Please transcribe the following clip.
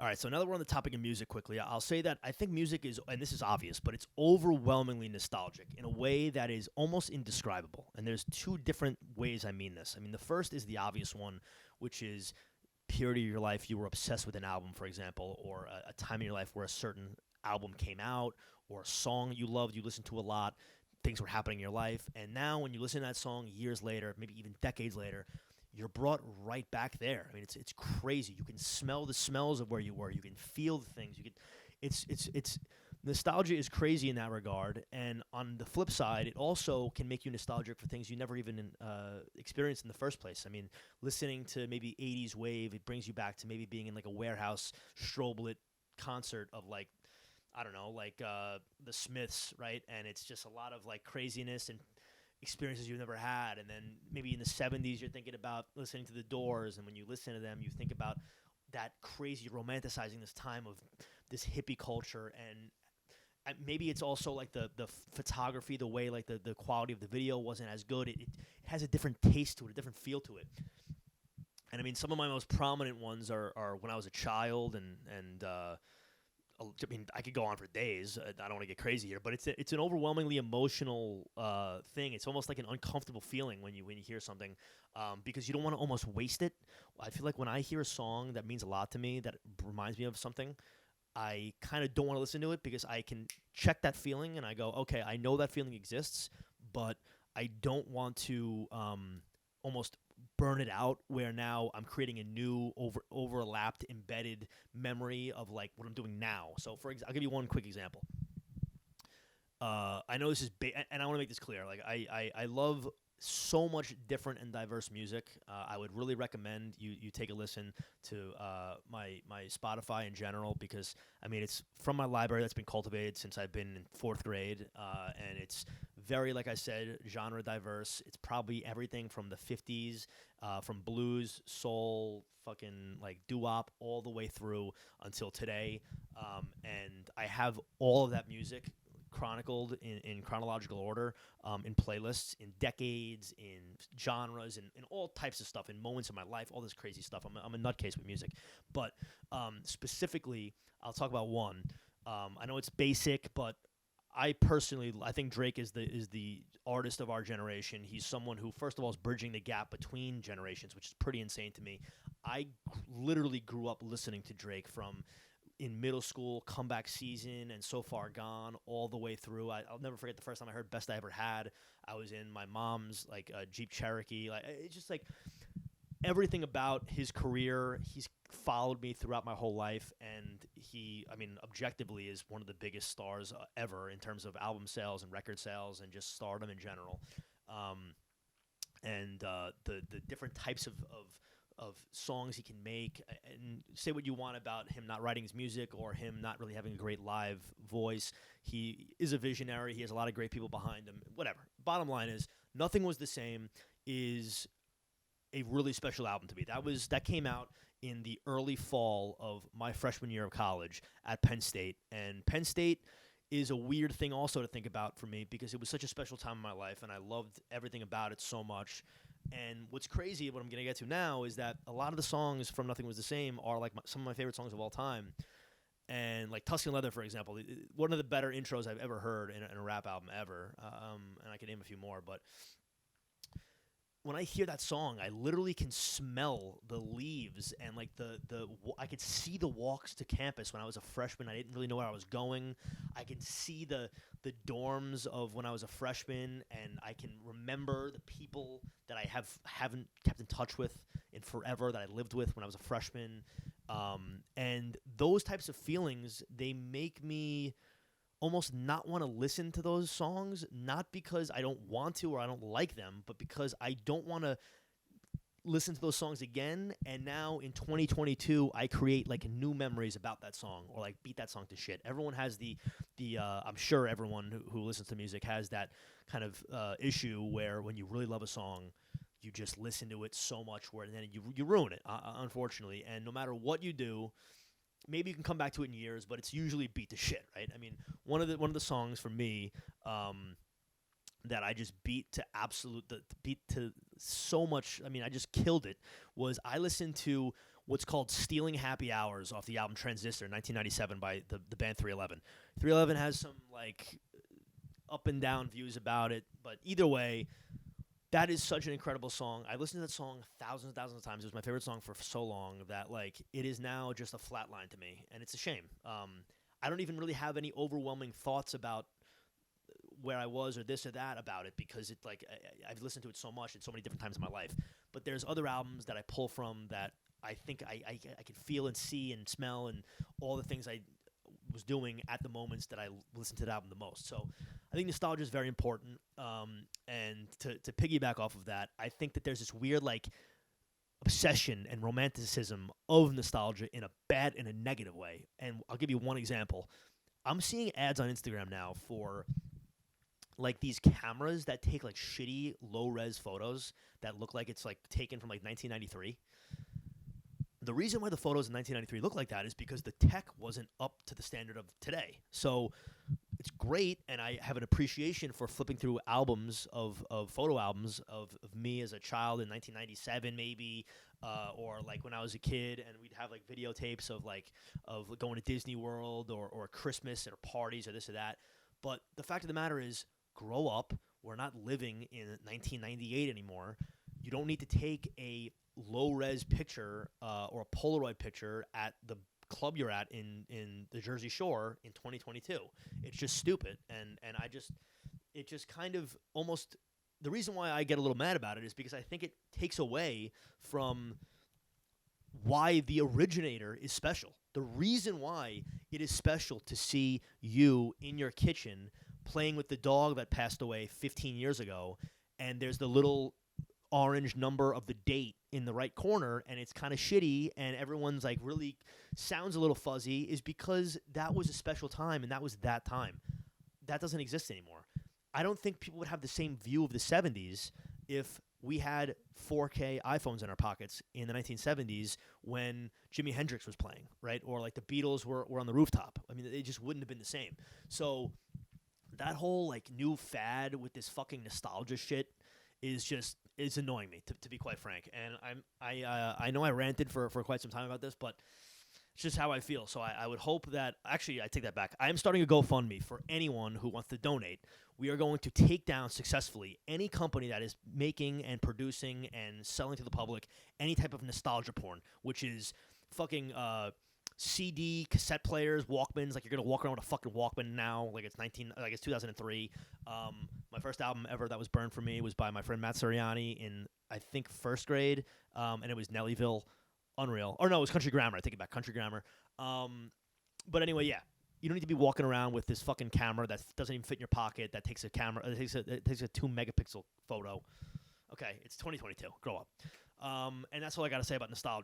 All right, so now that we're on the topic of music quickly, I'll say that I think music is, and this is obvious, but it's overwhelmingly nostalgic in a way that is almost indescribable. And there's two different ways I mean this. I mean, the first is the obvious one, which is period of your life you were obsessed with an album, for example, or a time in your life where a certain album came out, or a song you loved, you listened to a lot, things were happening in your life, and now when you listen to that song years later, maybe even decades later, you're brought right back there. I mean, it's crazy. You can smell the smells of where you were. You can feel the things. You can, it's nostalgia is crazy in that regard. And on the flip side, it also can make you nostalgic for things you never even experienced in the first place. I mean, listening to maybe '80s wave, it brings you back to maybe being in like a warehouse strobe lit concert of like, I don't know, like the Smiths, right? And it's just a lot of like craziness and experiences you've never had. And then maybe in the 70s, you're thinking about listening to the Doors, and when you listen to them, you think about that crazy romanticizing this time of this hippie culture. And maybe it's also like the photography, the way like the quality of the video wasn't as good. It has a different taste to it, a different feel to it. And I mean, some of my most prominent ones are when I was a child, and I mean, I could go on for days. I don't want to get crazy here, but it's an overwhelmingly emotional thing. It's almost like an uncomfortable feeling when you hear something, because you don't want to almost waste it. I feel like when I hear a song that means a lot to me, that reminds me of something, I kind of don't want to listen to it because I can check that feeling and I go, okay, I know that feeling exists, but I don't want to almost burn it out where now I'm creating a new overlapped embedded memory of like what I'm doing now. So I'll give you one quick example. I know this is and I want to make this clear. Like I love so much different and diverse music. I would really recommend you take a listen to my Spotify in general, because I mean it's from my library that's been cultivated since I've been in fourth grade, and it's very, like I said, genre diverse. It's probably everything from the 50s, from blues, soul, fucking like doo-wop, all the way through until today. And I have all of that music chronicled in chronological order, in playlists, in decades, in genres, in all types of stuff, in moments of my life, all this crazy stuff. I'm a nutcase with music. But specifically, I'll talk about one. I know it's basic, but I think Drake is the artist of our generation. He's someone who, first of all, is bridging the gap between generations, which is pretty insane to me. I literally grew up listening to Drake from in middle school, Comeback Season, and So Far Gone, all the way through. I'll never forget the first time I heard Best I Ever Had. I was in my mom's like Jeep Cherokee. Like, it's just like everything about his career. He's followed me throughout my whole life, and he, I mean, objectively is one of the biggest stars ever in terms of album sales and record sales and just stardom in general. And the different types of songs he can make, and say what you want about him not writing his music or him not really having a great live voice. He is a visionary. He has a lot of great people behind him. Whatever. Bottom line is, Nothing Was the Same is a really special album to me. That came out in the early fall of my freshman year of college at Penn State. And Penn State is a weird thing also to think about for me, because it was such a special time in my life, and I loved everything about it so much. And what's crazy, what I'm going to get to now, is that a lot of the songs from Nothing Was the Same are like some of my favorite songs of all time. And like Tuscan Leather, for example, one of the better intros I've ever heard in a rap album ever. And I can name a few more, but when I hear that song, I literally can smell the leaves and like I could see the walks to campus when I was a freshman. I didn't really know where I was going. I can see the dorms of when I was a freshman, and I can remember the people that I haven't kept in touch with in forever, that I lived with when I was a freshman. And those types of feelings, they make me almost not want to listen to those songs, not because I don't want to or I don't like them, but because I don't want to listen to those songs again. And now in 2022, I create like new memories about that song, or like beat that song to shit. Everyone has the I'm sure everyone who listens to music has that kind of issue where when you really love a song, you just listen to it so much where then you ruin it, unfortunately. And no matter what you do, maybe you can come back to it in years, but it's usually beat to shit, right? I mean, one of the songs for me that I just beat to so much. I mean, I just killed it. Was I listened to what's called Stealing Happy Hours off the album Transistor 1997 by the band 311. 311 has some like up and down views about it, but either way, that is such an incredible song. I listened to that song thousands and thousands of times. It was my favorite song for so long that like it is now just a flat line to me, and it's a shame. I don't even really have any overwhelming thoughts about where I was or this or that about it because it like I've listened to it so much at so many different times in my life. But there's other albums that I pull from that I think I can feel and see and smell and all the things I was doing at the moments that I listened to the album the most. So I think nostalgia is very important. And to piggyback off of that, I think that there's this weird like obsession and romanticism of nostalgia in a negative way. And I'll give you one example. I'm seeing ads on Instagram now for like these cameras that take like shitty low res photos that look like it's like taken from like 1993. The reason why the photos in 1993 look like that is because the tech wasn't up to the standard of today. So it's great, and I have an appreciation for flipping through albums of photo albums of me as a child in 1997 maybe, or like when I was a kid, and we'd have like videotapes of going to Disney World or Christmas or parties or this or that. But the fact of the matter is, grow up. We're not living in 1998 anymore. You don't need to take a low-res picture or a Polaroid picture at the club you're at in the Jersey Shore in 2022. It's just stupid, and it just kind of almost – the reason why I get a little mad about it is because I think it takes away from why the originator is special. The reason why it is special to see you in your kitchen playing with the dog that passed away 15 years ago, and there's the little – orange number of the date in the right corner, and it's kind of shitty, and everyone's like really sounds a little fuzzy, is because that was a special time, and that was that time. That doesn't exist anymore. I don't think people would have the same view of the 70s if we had 4K iPhones in our pockets in the 1970s when Jimi Hendrix was playing, right? Or like the Beatles were on the rooftop. I mean, it just wouldn't have been the same. So that whole like new fad with this fucking nostalgia shit is annoying me, to be quite frank. And I know I ranted for quite some time about this, but it's just how I feel. So I would hope that – actually, I take that back. I am starting a GoFundMe for anyone who wants to donate. We are going to take down successfully any company that is making and producing and selling to the public any type of nostalgia porn, which is fucking CD, cassette players, Walkmans. Like, you're going to walk around with a fucking Walkman now like it's 2003. My first album ever that was burned for me was by my friend Matt Sirianni in, I think, first grade, and it was Nellyville. Unreal. Or no, it was Country Grammar. I take it back. Country Grammar. But anyway, yeah. You don't need to be walking around with this fucking camera that doesn't even fit in your pocket, that takes a 2 megapixel photo. Okay, it's 2022. Grow up. And that's all I got to say about nostalgia.